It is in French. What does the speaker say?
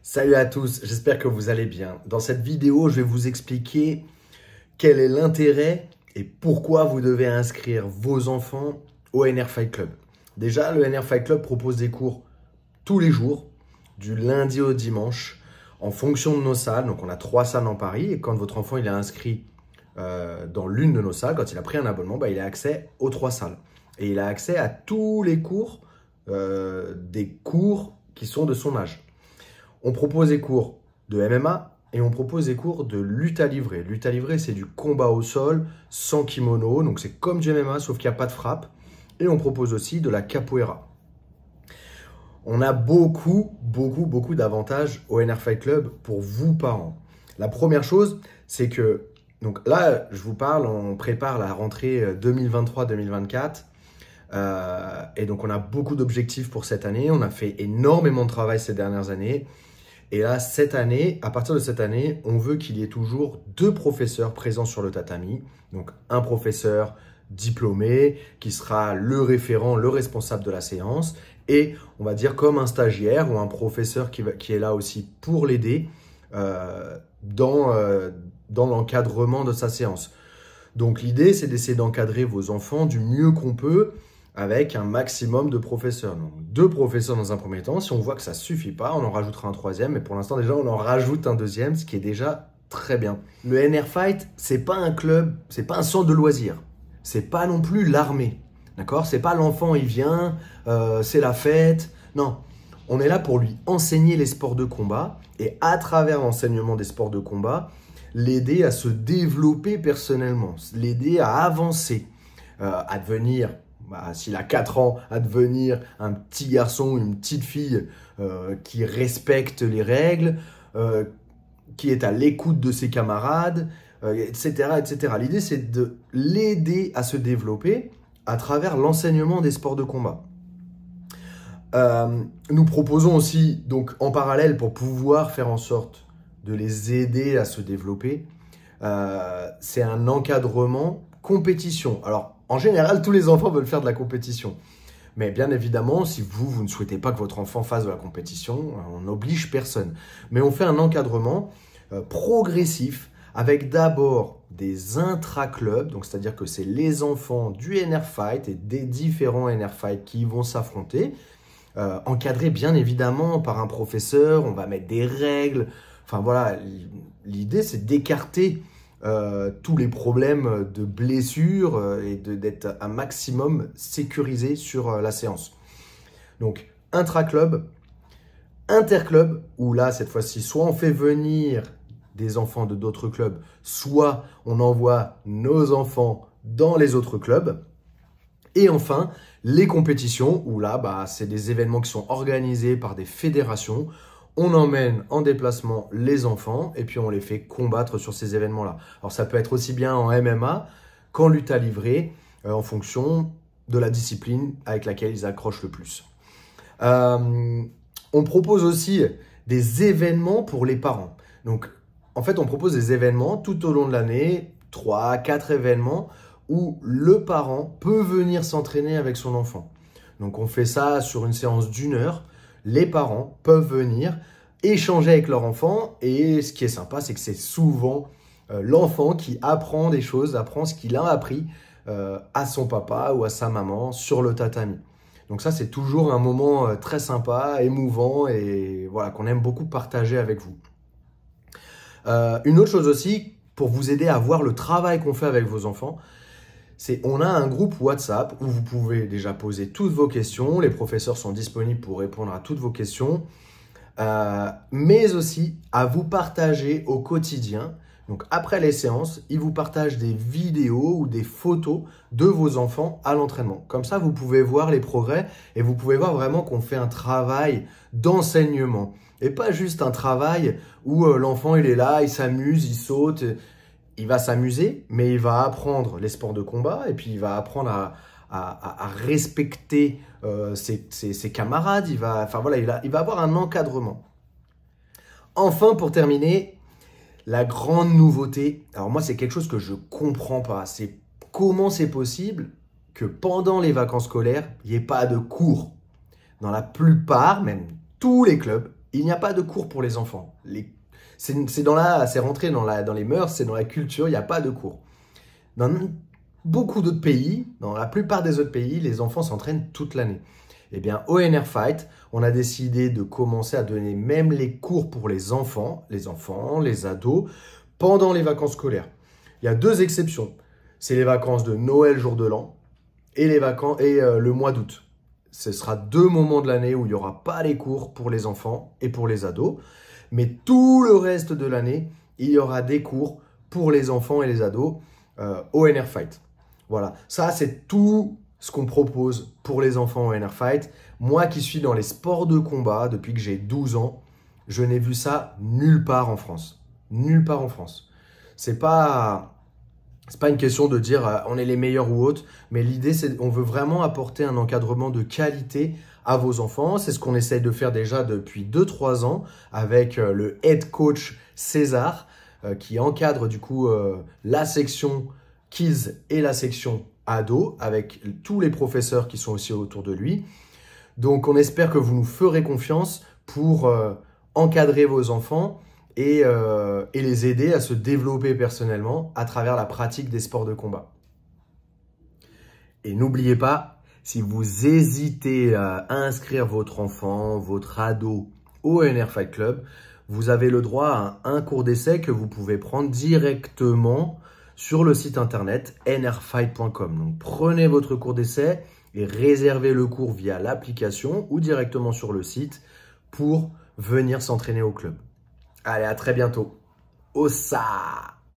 Salut à tous, j'espère que vous allez bien. Dans cette vidéo, je vais vous expliquer quel est l'intérêt et pourquoi vous devez inscrire vos enfants au NR Fight Club. Déjà, le NR Fight Club propose des cours tous les jours, du lundi au dimanche, en fonction de nos salles. Donc, on a 3 salles dans Paris et quand votre enfant il est inscrit dans l'une de nos salles, quand il a pris un abonnement, il a accès aux 3 salles. Et il a accès à tous les cours, des cours qui sont de son âge. On propose des cours de MMA et on propose des cours de lutte à livrer. Lutte à livrer, c'est du combat au sol, sans kimono, donc c'est comme du MMA, sauf qu'il n'y a pas de frappe. Et on propose aussi de la capoeira. On a beaucoup d'avantages au NR Fight Club pour vous, parents. La première chose, c'est que, donc là, je vous parle, on prépare la rentrée 2023-2024. Et donc, on a beaucoup d'objectifs pour cette année. On a fait énormément de travail ces dernières années. Et là, cette année, à partir de cette année, on veut qu'il y ait toujours 2 professeurs présents sur le tatami. Donc, un professeur diplômé qui sera le référent, le responsable de la séance. Et on va dire comme un stagiaire ou un professeur qui est là aussi pour l'aider dans l'encadrement de sa séance. Donc, l'idée, c'est d'essayer d'encadrer vos enfants du mieux qu'on peut avec un maximum de professeurs. Donc, 2 professeurs dans un premier temps. Si on voit que ça ne suffit pas, on en rajoutera un 3e. Mais pour l'instant, déjà, on en rajoute un 2e, ce qui est déjà très bien. Le NR Fight, c'est pas un club, c'est pas un centre de loisirs. C'est pas non plus l'armée. D'accord? C'est pas l'enfant, il vient, c'est la fête. Non. On est là pour lui enseigner les sports de combat et à travers l'enseignement des sports de combat, l'aider à se développer personnellement, l'aider à avancer, à devenir, s'il a 4 ans, à devenir un petit garçon ou une petite fille qui respecte les règles, qui est à l'écoute de ses camarades, etc., etc. L'idée, c'est de l'aider à se développer à travers l'enseignement des sports de combat. Nous proposons aussi, donc en parallèle, pour pouvoir faire en sorte de les aider à se développer, c'est un encadrement compétition. Alors, en général, tous les enfants veulent faire de la compétition. Mais bien évidemment, si vous ne souhaitez pas que votre enfant fasse de la compétition, on n'oblige personne. Mais on fait un encadrement progressif avec d'abord des intra-clubs, donc c'est-à-dire que c'est les enfants du NR Fight et des différents NR Fight qui vont s'affronter, encadrés bien évidemment par un professeur, on va mettre des règles. Enfin voilà, l'idée c'est d'écarter tous les problèmes de blessures et d'être un maximum sécurisé sur la séance. Donc, intra-club, interclub, où là, cette fois-ci, soit on fait venir des enfants de d'autres clubs, soit on envoie nos enfants dans les autres clubs. Et enfin, les compétitions, où là, c'est des événements qui sont organisés par des fédérations. On emmène en déplacement les enfants et puis on les fait combattre sur ces événements-là. Alors ça peut être aussi bien en MMA qu'en lutte à livrer en fonction de la discipline avec laquelle ils accrochent le plus. On propose aussi des événements pour les parents. Donc en fait, on propose des événements tout au long de l'année, 3, 4 événements où le parent peut venir s'entraîner avec son enfant. Donc on fait ça sur une séance d'1 heure. Les parents peuvent venir échanger avec leur enfant et ce qui est sympa, c'est que c'est souvent l'enfant qui apprend des choses, apprend ce qu'il a appris à son papa ou à sa maman sur le tatami. Donc ça, c'est toujours un moment très sympa, émouvant et voilà, qu'on aime beaucoup partager avec vous. Une autre chose aussi, pour vous aider à voir le travail qu'on fait avec vos enfants, c'est on a un groupe WhatsApp où vous pouvez déjà poser toutes vos questions. Les professeurs sont disponibles pour répondre à toutes vos questions, mais aussi à vous partager au quotidien. Donc après les séances, ils vous partagent des vidéos ou des photos de vos enfants à l'entraînement. Comme ça, vous pouvez voir les progrès et vous pouvez voir vraiment qu'on fait un travail d'enseignement. Et pas juste un travail où l'enfant il est là, il s'amuse, il saute. Il va s'amuser, mais il va apprendre les sports de combat et puis il va apprendre à respecter ses camarades. Il va avoir un encadrement. Enfin, pour terminer, la grande nouveauté. Alors moi, c'est quelque chose que je ne comprends pas. C'est comment c'est possible que pendant les vacances scolaires, il n'y ait pas de cours. Dans la plupart, même tous les clubs, Il n'y a pas de cours pour les enfants. C'est rentré dans les mœurs, c'est dans la culture, il n'y a pas de cours. Dans beaucoup d'autres pays, dans la plupart des autres pays, les enfants s'entraînent toute l'année. Eh bien, au NR Fight, on a décidé de commencer à donner même les cours pour les enfants, les ados, pendant les vacances scolaires. Il y a 2 exceptions. C'est les vacances de Noël, jour de l'an, et le mois d'août. Ce sera 2 moments de l'année où il n'y aura pas les cours pour les enfants et pour les ados. Mais tout le reste de l'année, il y aura des cours pour les enfants et les ados au NR Fight. Voilà, ça c'est tout ce qu'on propose pour les enfants au NR Fight. Moi qui suis dans les sports de combat depuis que j'ai 12 ans, je n'ai vu ça nulle part en France. Nulle part en France. C'est pas une question de dire on est les meilleurs ou autres, mais l'idée c'est on veut vraiment apporter un encadrement de qualité à vos enfants. C'est ce qu'on essaye de faire déjà depuis 2-3 ans avec le head coach César qui encadre du coup la section Kids et la section Ados avec tous les professeurs qui sont aussi autour de lui. Donc on espère que vous nous ferez confiance pour encadrer vos enfants et les aider à se développer personnellement à travers la pratique des sports de combat. Et n'oubliez pas, si vous hésitez à inscrire votre enfant, votre ado au NR Fight Club, vous avez le droit à un cours d'essai que vous pouvez prendre directement sur le site internet nrfight.com. Donc prenez votre cours d'essai et réservez le cours via l'application ou directement sur le site pour venir s'entraîner au club. Allez, à très bientôt. Ossa!